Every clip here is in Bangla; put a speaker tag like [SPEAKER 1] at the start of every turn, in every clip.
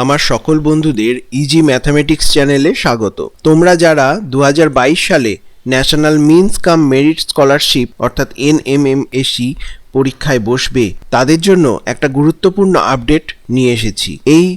[SPEAKER 1] আমার সকল বন্ধুদের ইজি ম্যাথামেটিক্স চ্যানেলে স্বাগত। তোমরা যারা 2022 সালে ন্যাশনাল মিন্স-কাম-মেরিট স্কলারশিপ অর্থাৎ NMMSE পরীক্ষায় বসবে, তাদের জন্য একটা গুরুত্বপূর্ণ আপডেট নিয়ে এসেছি। এই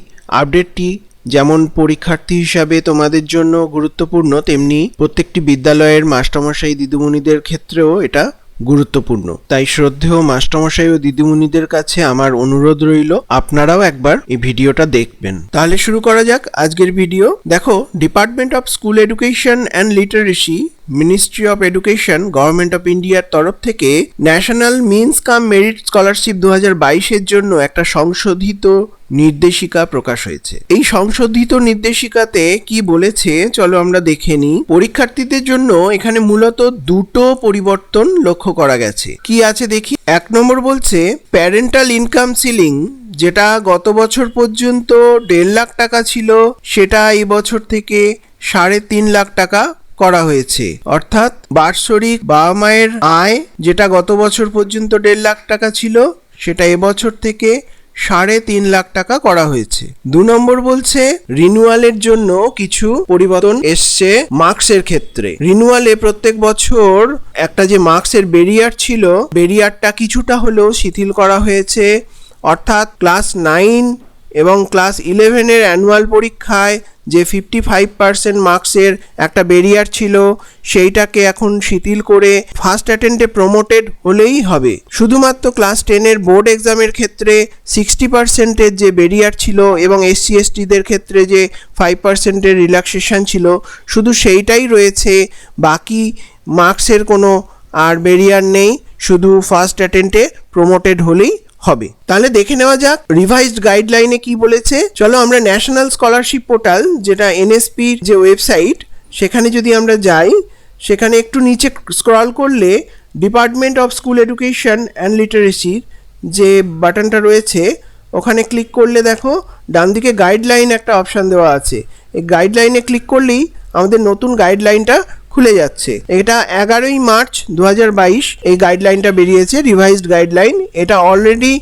[SPEAKER 1] আপডেটটি যেমন পরীক্ষার্থী হিসাবে তোমাদের জন্য গুরুত্বপূর্ণ, তেমনি প্রত্যেকটি বিদ্যালয়ের মাস্টারমশাই দিদিমণিদের ক্ষেত্রেও এটা গুরুত্বপূর্ণ। তাই শ্রদ্ধেয় মাস্টারমশাই ও দিদিমণিদের কাছে আমার অনুরোধ রইল, আপনারাও একবার এই ভিডিওটা দেখবেন। তাহলে শুরু করা যাক আজকের ভিডিও। দেখো, department of school education and literacy, ministry of education, government of ইন্ডিয়ার তরফ থেকে ন্যাশনাল মিন্স-কাম-মেরিট স্কলারশিপ 2022-এর জন্য একটা সংশোধিত নির্দেশিকা প্রকাশ হয়েছে। এই সংশোধিত নির্দেশিকাতে কি বলেছে চলো আমরা দেখে নিই। পরীক্ষার্থীদের জন্য এখানে মূলত দুটো পরিবর্তন লক্ষ্য করা গেছে। কি আছে দেখি। 1 নম্বর বলছে প্যারেন্টাল ইনকাম সিলিং, যেটা গত বছর পর্যন্ত 1.5 লাখ টাকা ছিল, সেটা এই বছর থেকে 3.5 লাখ টাকা করা হয়েছে। অর্থাৎ বাৎসরিক বাবা মায়ের আয় যেটা গত বছর পর্যন্ত 1.5 লাখ টাকা ছিল, সেটা এবছর থেকে 3.5 লাখ টাকা করা হয়েছে। 2 নম্বর বলছে রিনিউয়ালের জন্য কিছু পরিবর্তন এসছে মার্কসের ক্ষেত্রে। রিনিউয়ালে প্রত্যেক বছর একটা যে মার্কসের ব্যারিয়ার ছিল, ব্যারিয়ারটা কিছুটা হলেও শিথিল করা হয়েছে। অর্থাৎ ক্লাস 9 এবং ক্লাস 11-এর অ্যানুয়াল পরীক্ষায় যে 55% মার্কসের একটা ব্যারিয়ার ছিল, সেইটাকে এখন শিথিল করে ফার্স্ট অ্যাটেম্পটে প্রমোটেড হলেই হবে। শুধুমাত্র ক্লাস 10-এর বোর্ড এক্সামের ক্ষেত্রে 60%-এর যে ব্যারিয়ার ছিল এবং SC STদের ক্ষেত্রে যে 5%-এর রিল্যাক্সেশন ছিল, শুধু সেইটাই রয়েছে। বাকি মার্কসের কোনো আর ব্যারিয়ার নেই, শুধু ফার্স্ট অ্যাটেম্পটে প্রমোটেড হলেই হবে। তাহলে দেখে নেওয়া যাক রিভাইজড গাইডলাইনে কি বলেছে। চলো আমরা ন্যাশনাল স্কলারশিপ পোর্টাল, যেটা NSPর যে ওয়েবসাইট, সেখানে যদি আমরা যাই, সেখানে একটু নিচে স্ক্রল করলে department of school education and লিটারেসির যে বাটনটা রয়েছে, ওখানে ক্লিক করলে দেখো ডান দিকে গাইডলাইন একটা অপশান দেওয়া আছে। এই গাইডলাইনে ক্লিক করলেই আমাদের নতুন গাইডলাইনটা খুলে যাচ্ছে। এটা 11ই মার্চ 2022 এই গাইডলাইনটা বেরিয়েছে, রিভাইজড গাইডলাইন। এটা অলরেডি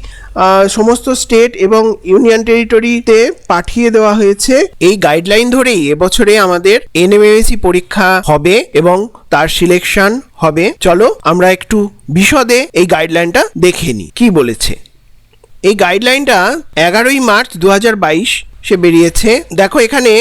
[SPEAKER 1] সমস্ত স্টেট এবং ইউনিয়ন টেরিটরিতে পাঠিয়ে দেওয়া হয়েছে। এই গাইডলাইন ধরেই এবছরে আমাদের NMMSE পরীক্ষা হবে এবং তার সিলেকশন হবে। চলো আমরা একটু বিশদে এই গাইডলাইনটা দেখে নিই কি বলেছে। এই গাইডলাইনটা 11ই মার্চ 2022 সে বেরিয়েছে। দেখো এখানে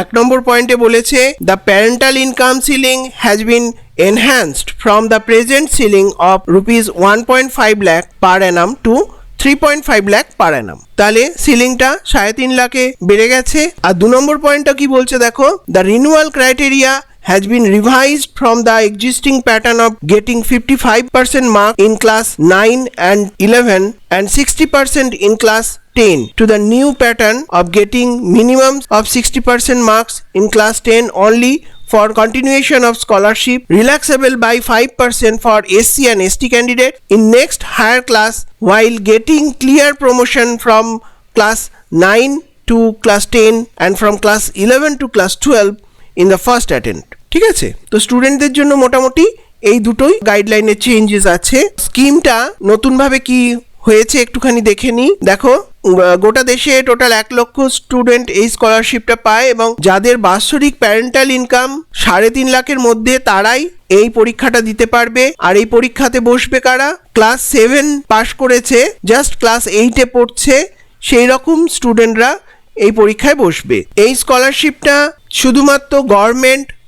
[SPEAKER 1] 1 নম্বর পয়েন্টে বলেছে the parental income ceiling has been enhanced from the present ceiling of ₹1.5 lakh per annum to 3.5 lakh per annum. তাহলে সিলিংটা 3.5 লাখে বেড়ে গেছে। আর 2 নম্বর পয়েন্টটা কি বলছে দেখো, the renewal criteria has been revised from the existing pattern of getting 55% mark in class 9 and 11 and 60% in class 10 to the new pattern of getting minimum of 60% marks in class 10 only for continuation of scholarship, relaxable by 5% for SC and ST candidate in next higher class, while getting clear promotion from class 9 to class 10 and from class 11 to class 12 in the first attempt. ঠিক আছে, তো স্টুডেন্টদের জন্য মোটামুটি এই দুটোই গাইডলাইনের চেঞ্জেস আছে। স্কিমটা নতুনভাবে কি হয়েছে একটুখানি দেখে নিই। দেখো, গোটা দেশে টোটাল 1 লক্ষ স্টুডেন্ট এই স্কলারশিপটা পায় এবং যাদের বাৎসরিক প্যারেন্টাল ইনকাম 3.5 লাখের মধ্যে, তারাই এই পরীক্ষাটা দিতে পারবে। আর এই পরীক্ষাতে বসবে কারা? ক্লাস 7 পাশ করেছে, জাস্ট ক্লাস 8-এ পড়ছে, সেই রকম স্টুডেন্টরা এই পরীক্ষায় বসবে। এই স্কলারশিপটা শুধুমাত্র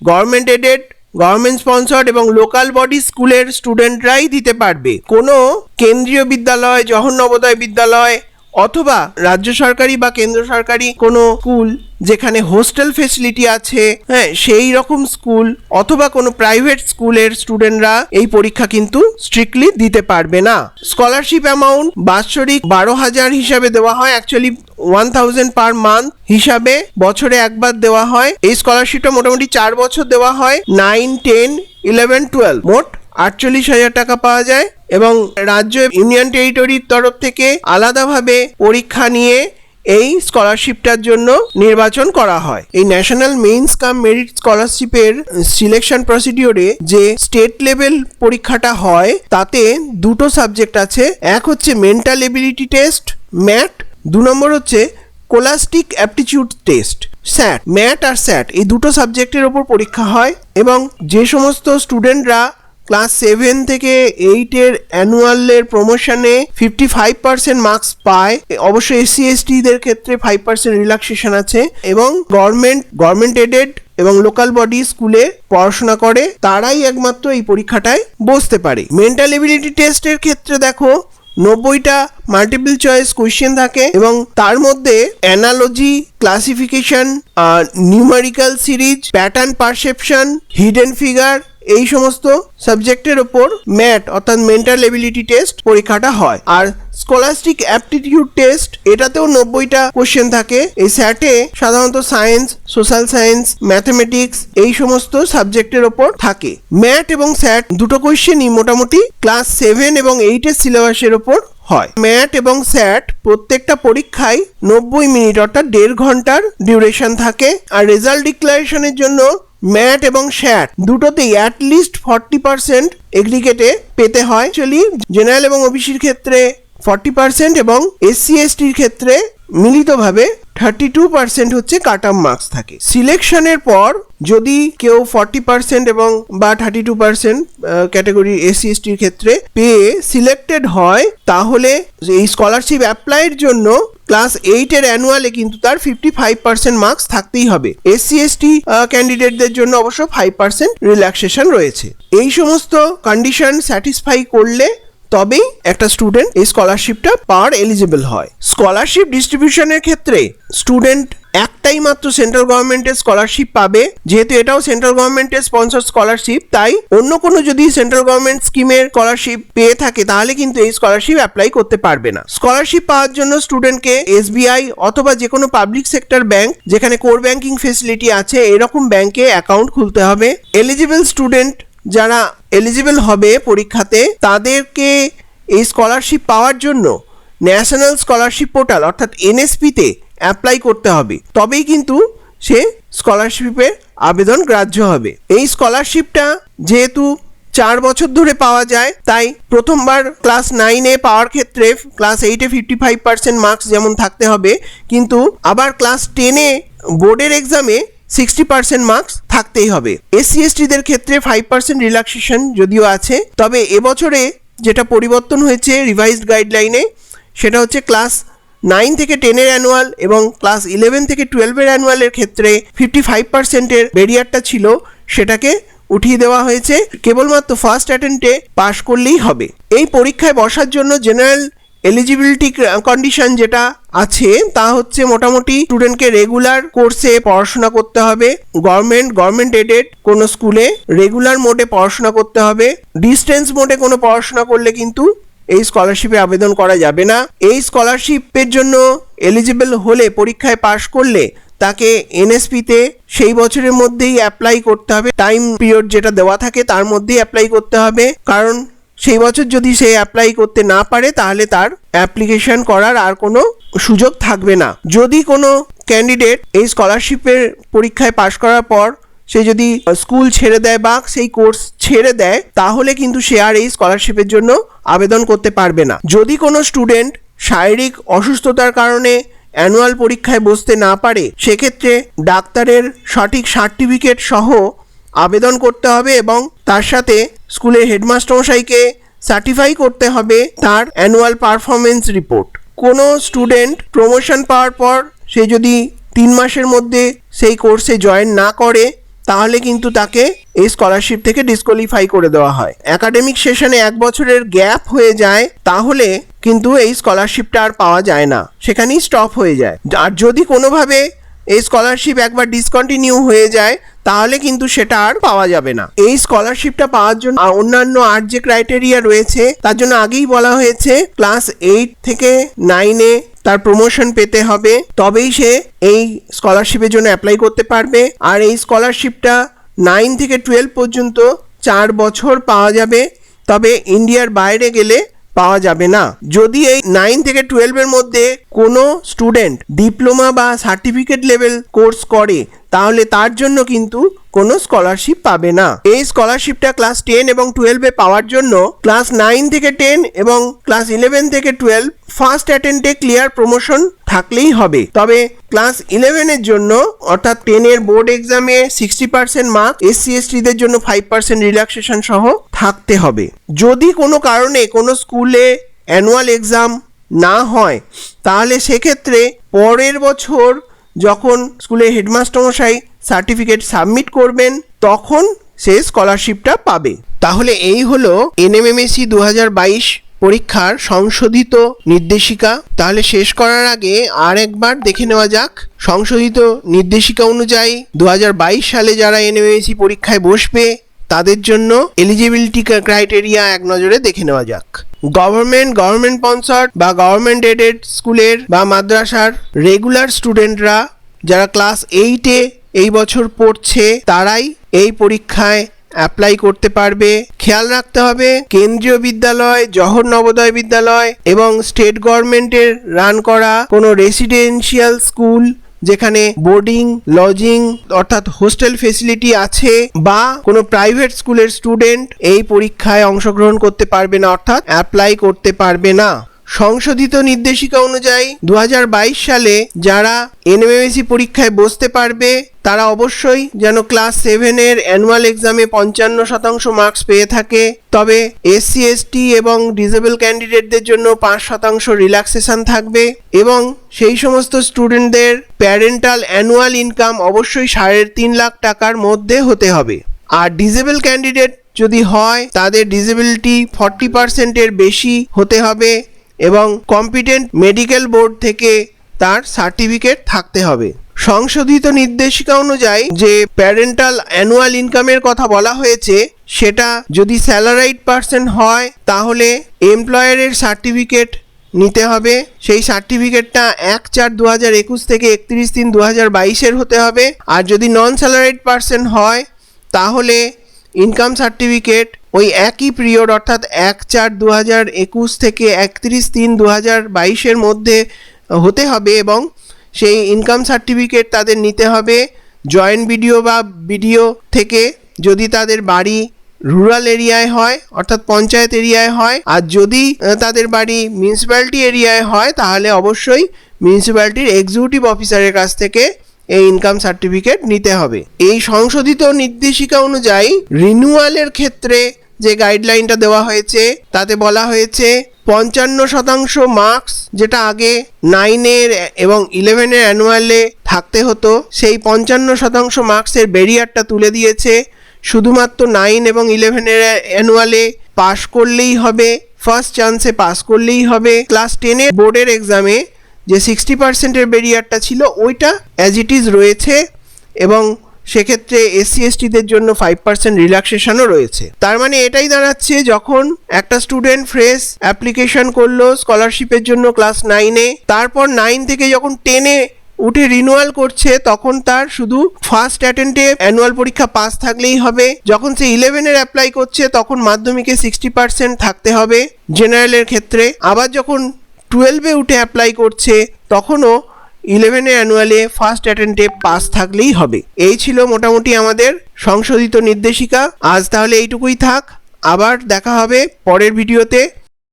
[SPEAKER 1] গভর্নমেন্ট এডেড, গভর্নমেন্ট স্পন্সর্ড এবং লোকাল বডি স্কুলের স্টুডেন্টরাই দিতে পারবে। কোনো কেন্দ্রীয় বিদ্যালয়, জওহর নবোদয় বিদ্যালয় অথবা রাজ্য সরকারি বা কেন্দ্র সরকারি কোনো স্কুল যেখানে হোস্টেল ফেসিলিটি আছে, হ্যাঁ, সেই রকম স্কুল অথবা কোনো প্রাইভেট স্কুলের স্টুডেন্টরা এই পরীক্ষা কিন্তু স্ট্রিক্টলি দিতে পারবে না। স্কলারশিপ অ্যামাউন্ট বাৎসরিক 12,000 হিসাবে দেওয়া হয়, অ্যাকচুয়ালি 1000 পার মান্থ হিসাবে বছরে একবার দেওয়া হয়। এই স্কলারশিপটা মোটামুটি 4 বছর দেওয়া হয়। 9, 10, 11, 12 মোট 48,000 টাকা পাওয়া যায় এবং রাজ্য ইউনিয়ন টেরিটরির তরফ থেকে আলাদাভাবে পরীক্ষা নিয়ে এই স্কলারশিপটার জন্য নির্বাচন করা হয়। এই ন্যাশনাল মিন্স-কাম-মেরিট স্কলারশিপের সিলেকশন প্রসিডিওরে যে স্টেট লেভেল পরীক্ষাটা হয়, তাতে দুটো সাবজেক্ট আছে। এক হচ্ছে মেন্টাল এবিলিটি টেস্ট, ম্যাট। 2 নম্বর হচ্ছে স্কলাস্টিক অ্যাপটিটিউড টেস্ট স্যাট, ম্যাট আর স্যাট এই দুটো সাবজেক্টের ওপর পরীক্ষা হয় এবং যে সমস্ত স্টুডেন্টরা ক্লাস 7 থেকে 8-এর অ্যানুয়ালের প্রমোশনে 55% মার্কস পায়, অবশ্যই SC ST-দের ক্ষেত্রে 5% রিল্যাক্সেশন আছে, এবং গভর্নমেন্ট এডেড এবং লোকাল বডি স্কুলে পড়াশোনা করে, তারাই একমাত্র এই পরীক্ষাটায় বসতে পারে। মেন্টাল এবিলিটি টেস্টের ক্ষেত্রে দেখো 90টা মাল্টিপল চয়েস কোয়েশ্চেন থাকে এবং তার মধ্যে analogy, classification, numerical series, pattern perception, hidden figure এই সমস্ত সাবজেক্টের ওপর ম্যাট অর্থাৎ মেন্টাল এবিলিটি টেস্ট পরীক্ষাটা হয়। আর স্কলাস্টিক অ্যাপটিটিউড টেস্ট এটাতেও 90টা কোশ্চেন থাকে। এই স্যাটে সাধারণত সায়েন্স, সোশ্যাল সায়েন্স, ম্যাথমেটিক্স এই সমস্ত সাবজেক্টের ওপর থাকে। ম্যাট এবং স্যাট দুটো কোশ্চেনই মোটামুটি ক্লাস 7 এবং 8-এর সিলেবাসের ওপর হয়। ম্যাট এবং স্যাট প্রত্যেকটা পরীক্ষায় 90 মিনিট অর্থাৎ 1.5 ঘন্টার ডিউরেশন থাকে। আর রেজাল্ট ডিক্লারেশনের জন্য ম্যাট এবং স্যাট দুটোতেই অ্যাটলিস্ট 40% এগ্রিগেটে পেতে হয়। অ্যাকচুয়ালি জেনারেল এবং ওবিসির ক্ষেত্রে 40% এবং SC STর ক্ষেত্রে মিলিতভাবে 32% হচ্ছে কাট অফ মার্কস থাকে। সিলেকশনের পর যদি কেউ 40% এবং বা 32% ক্যাটাগরি SC STর ক্ষেত্রে পেয়ে সিলেক্টেড হয়, তাহলে এই স্কলারশিপ অ্যাপ্লাইয়ের জন্য ক্লাস 8-এর অ্যানুয়ালে কিন্তু তার 55% মার্কস থাকতেই হবে। SC ST ক্যান্ডিডেটদের জন্য অবশ্য 5% রিল্যাক্সেশন রয়েছে। এই সমস্ত কন্ডিশন স্যাটিসফাই করলে তবেই একটা স্টুডেন্ট এই স্কলারশিপটা পাওয়ার এলিজিবল হয়। স্কলারশিপ ডিস্ট্রিবিউশনের ক্ষেত্রে স্টুডেন্ট একটাই মাত্র সেন্ট্রাল গভর্নমেন্টের স্কলারশিপ পাবে। যেহেতু এটাও সেন্ট্রাল গভর্নমেন্টের স্পন্সর স্কলারশিপ, তাই অন্য কোনো যদি সেন্ট্রাল গভর্নমেন্ট স্কিমের স্কলারশিপ পেয়ে থাকে তাহলে কিন্তু এই স্কলারশিপ অ্যাপ্লাই করতে পারবে না। স্কলারশিপ পাওয়ার জন্য স্টুডেন্টকে SBI অথবা যে কোনো পাবলিক সেক্টর ব্যাংক যেখানে কোর ব্যাংকিং ফেসিলিটি আছে এরকম ব্যাংকে অ্যাকাউন্ট খুলতে হবে। এলিজিবল স্টুডেন্ট যারা এলিজিবল হবে পরীক্ষাতে তাদেরকে এই স্কলারশিপ পাওয়ার জন্য ন্যাশনাল স্কলারশিপ পোর্টাল অর্থাৎ NSP-তে অ্যাপ্লাই করতে হবে, তবেই কিন্তু সে স্কলারশিপের আবেদন গ্রাহ্য হবে। এই স্কলারশিপটা যেহেতু 4 বছর ধরে পাওয়া যায়, তাই প্রথমবার ক্লাস 9-এ পাওয়ার ক্ষেত্রে ক্লাস 8-এ 55% মার্কস যেমন থাকতে হবে, কিন্তু আবার ক্লাস 10-এ বোর্ডের এক্সামে 60% মার্কস থাকতেই হবে। SC STদের ক্ষেত্রে 5% রিল্যাক্সেশন যদিও আছে, তবে এবছরে যেটা পরিবর্তন হয়েছে রিভাইজড গাইডলাইনে সেটা হচ্ছে ক্লাস 9 থেকে 10-এর অ্যানুয়াল এবং ক্লাস 11 থেকে 12-এর অ্যানুয়ালের ক্ষেত্রে 55%-এর ব্যারিয়ারটা ছিল, সেটাকে উঠিয়ে দেওয়া হয়েছে। কেবলমাত্র ফার্স্ট অ্যাটেম্পটে পাস করলেই হবে। এই পরীক্ষায় বসার জন্য জেনারেল এলিজিবিলিটি কন্ডিশন যেটা আছে তা হচ্ছে মোটামুটি স্টুডেন্টকে রেগুলার কোর্সে পড়াশোনা করতে হবে, গভর্নমেন্ট এডেড কোনো স্কুলে রেগুলার মোডে পড়াশোনা করতে হবে। ডিস্টেন্স মোডে কোনো পড়াশোনা করলে কিন্তু এই স্কলারশিপে আবেদন করা যাবে না। এই স্কলারশিপের জন্য এলিজিবল হলে পরীক্ষায় পাশ করলে তাকে NSP-তে সেই বছরের মধ্যেই অ্যাপ্লাই করতে হবে। টাইম পিরিয়ড যেটা দেওয়া থাকে তার মধ্যেই অ্যাপ্লাই করতে হবে, কারণ সেই বছর যদি সে অ্যাপ্লাই করতে না পারে তাহলে তার অ্যাপ্লিকেশন করার আর কোনো সুযোগ থাকবে না। যদি কোনো ক্যান্ডিডেট এই স্কলারশিপের পরীক্ষায় পাশ করার পর সে যদি স্কুল ছেড়ে দেয় বা সেই কোর্স ছেড়ে দেয় তাহলে কিন্তু সে আর এই স্কলারশিপের জন্য আবেদন করতে পারবে না। যদি কোনো স্টুডেন্ট শারীরিক অসুস্থতার কারণে অ্যানুয়াল পরীক্ষায় বসতে না পারে সেক্ষেত্রে ডাক্তারের সঠিক সার্টিফিকেট সহ আবেদন করতে হবে এবং তার সাথে স্কুলের হেডমাস্টার মশাইকে সার্টিফাই করতে হবে তার অ্যানুয়াল পারফরমেন্স রিপোর্ট। কোনো স্টুডেন্ট প্রমোশন পাওয়ার পর সে যদি 3 মাসের মধ্যে সেই কোর্সে জয়েন না করে তাহলে কিন্তু তাকে এই স্কলারশিপ থেকে ডিসকোয়ালিফাই করে দেওয়া হয়। একাডেমিক সেশনে 1 বছরের গ্যাপ হয়ে যায় তাহলে কিন্তু এই স্কলারশিপটা আর পাওয়া যায় না, সেখানেই স্টপ হয়ে যায়। আর যদি কোনোভাবে এই স্কলারশিপ একবার ডিসকন্টিনিউ হয়ে যায় তাহলে কিন্তু সেটা আর পাওয়া যাবে না। এই স্কলারশিপটা পাওয়ার জন্য অন্যান্য আর যে ক্রাইটেরিয়া রয়েছে তার জন্য আগেই বলা হয়েছে ক্লাস 8 থেকে 9-এ তার প্রমোশন পেতে হবে, তবেই সে এই স্কলারশিপের জন্য অ্যাপ্লাই করতে পারবে। আর এই স্কলারশিপটা 9 থেকে 12 পর্যন্ত 4 বছর পাওয়া যাবে, তবে ইন্ডিয়ার বাইরে গেলে পাওয়া যাবে না। যদি এই 9 থেকে 12-এর মধ্যে কোনো স্টুডেন্ট ডিপ্লোমা বা সার্টিফিকেট লেভেল কোর্স করে তাহলে তার জন্য কিন্তু কোনো স্কলারশিপ পাবে না। এই স্কলারশিপটা ক্লাস 10 এবং 12 এ পাওয়ার জন্য ক্লাস 9 থেকে 10 এবং ক্লাস 11 থেকে 12 ফার্স্ট অ্যাটেম্পটে ক্লিয়ার প্রমোশন থাকলেই হবে। তবে ক্লাস 11 এর জন্য অর্থাৎ 10 এর বোর্ড এক্সামে 60% মার্ক, এসসি এসটিদের জন্য 5% রিল্যাক্সেশন সহ থাকতে হবে। যদি কোনো কারণে কোনো স্কুলে অ্যানুয়াল এক্সাম না হয় তাহলে সেক্ষেত্রে পরের বছর যখন স্কুলের হেডমাস্টার মশাই সার্টিফিকেট সাবমিট করবেন তখন সে স্কলারশিপটা পাবে। তাহলে এই হলো এনএমএমএসই 2022 পরীক্ষার সংশোধিত নির্দেশিকা। তাহলে শেষ করার আগে আর একবার দেখে নেওয়া যাক সংশোধিত নির্দেশিকা অনুযায়ী 2022 সালে যারা এনএমএমএসই পরীক্ষায় বসবে তাদের জন্য এলিজিবিলিটি ক্রাইটেরিয়া এক নজরে দেখে নেওয়া যাক। গভর্নমেন্ট স্পন্সর্ড বা গভর্নমেন্ট এডেড স্কুলের বা মাদ্রাসার রেগুলার স্টুডেন্টরা যারা ক্লাস 8-এ এই বছর পড়ছে তারাই এই পরীক্ষায় অ্যাপ্লাই করতে পারবে। খেয়াল রাখতে হবে কেন্দ্রীয় বিদ্যালয়, জওহর নবোদয় বিদ্যালয় এবং স্টেট গভর্নমেন্টের রান করা কোনো রেসিডেন্সিয়াল স্কুল যেখানে বোর্ডিং, লজিং অর্থাৎ হোস্টেল ফেসিলিটি আছে বা কোনো প্রাইভেট স্কুলের স্টুডেন্ট এই পরীক্ষায় অংশগ্রহণ করতে পারবে না অর্থাৎ অ্যাপ্লাই করতে পারবে না। সংশোধিত নির্দেশিকা অনুযায়ী 2022 সালে যারা এনএমএমএসই পরীক্ষায় বসতে পারবে তারা অবশ্যই যেন ক্লাস 7-এর অ্যানুয়াল এক্সামে 55% মার্কস পেয়ে থাকে। তবে এসসি এসটি এবং ডিসেবল ক্যান্ডিডেটদের জন্য 5% রিল্যাক্সেশন থাকবে এবং সেই সমস্ত স্টুডেন্টদের প্যারেন্টাল অ্যানুয়াল ইনকাম অবশ্যই 3.5 লাখ টাকার মধ্যে হতে হবে। আর ডিসেবল ক্যান্ডিডেট যদি হয় তাদের ডিসেবিলিটি 40%-এর বেশি হতে হবে এবং কম্পিটেন্ট মেডিকেল বোর্ড থেকে তার সার্টিফিকেট থাকতে হবে। সংশোধিত নির্দেশিকা অনুযায়ী যে প্যারেন্টাল অ্যানুয়াল ইনকামের কথা বলা হয়েছে সেটা যদি স্যালারাইড পার্সন হয় তাহলে এমপ্লয়ারের সার্টিফিকেট নিতে হবে। সেই সার্টিফিকেটটা 1/4/2021 থেকে 31/3/2022 হতে হবে। আর যদি নন স্যালারাইড পার্সন হয় তাহলে ইনকাম সার্টিফিকেট ওই একই পিরিয়ড অর্থাৎ 1/4/2021 থেকে 31/3/2022 মধ্যে হতে হবে এবং সেই ইনকাম সার্টিফিকেট তাদের নিতে হবে জয়েন্ট বিডিও বা বিডিও থেকে যদি তাদের বাড়ি রুরাল এরিয়ায় হয় অর্থাৎ পঞ্চায়েত এরিয়ায় হয়। আর যদি তাদের বাড়ি মিউনিসিপ্যালিটি এরিয়ায় হয় তাহলে অবশ্যই মিউনিসিপ্যালিটির এক্সিকিউটিভ অফিসারের কাছ থেকে এই ইনকাম সার্টিফিকেট নিতে হবে। এই সংশোধিত নির্দেশিকা অনুযায়ী রিনিউয়ালের ক্ষেত্রে যে গাইডলাইনটা দেওয়া হয়েছে তাতে বলা হয়েছে 55% মার্কস যেটা আগে 9-এর এবং 11-এর অ্যানুয়ালে থাকতে হতো সেই 55% মার্কসের ব্যারিয়ারটা তুলে দিয়েছে। শুধুমাত্র 9 এবং 11-এর অ্যানুয়ালে পাস করলেই হবে, ফার্স্ট চান্সে পাস করলেই হবে। ক্লাস 10-এর বোর্ডের এক্সামে যে 60%-এর ব্যারিয়ারটা ছিল ওইটা অ্যাজ ইট ইজ রয়েছে এবং সেক্ষেত্রে এসসি এসটিদের জন্য 5% রিল্যাক্সেশনও রয়েছে। তার মানে এটাই দাঁড়াচ্ছে যখন একটা স্টুডেন্ট ফ্রেশ অ্যাপ্লিকেশন করলো স্কলারশিপের জন্য ক্লাস 9-এ, তারপর 9 থেকে যখন 10-এ উঠে রিনিউয়াল করছে তখন তার শুধু ফার্স্ট অ্যাটেম্পটে অ্যানুয়াল পরীক্ষা পাস থাকলেই হবে। যখন সে 11-এর অ্যাপ্লাই করছে তখন মাধ্যমিকে 60% থাকতে হবে জেনারেলের ক্ষেত্রে। আবার যখন 12-এ উঠে অ্যাপ্লাই করছে তখনও 11-এর অ্যানুয়ালে ফার্স্ট অ্যাটেম্পটে পাস থাকলেই হবে। এই ছিল মোটামুটি আমাদের সংশোধিত নির্দেশিকা। আজ তাহলে এইটুকুই থাক, আবার দেখা হবে পরের ভিডিওতে।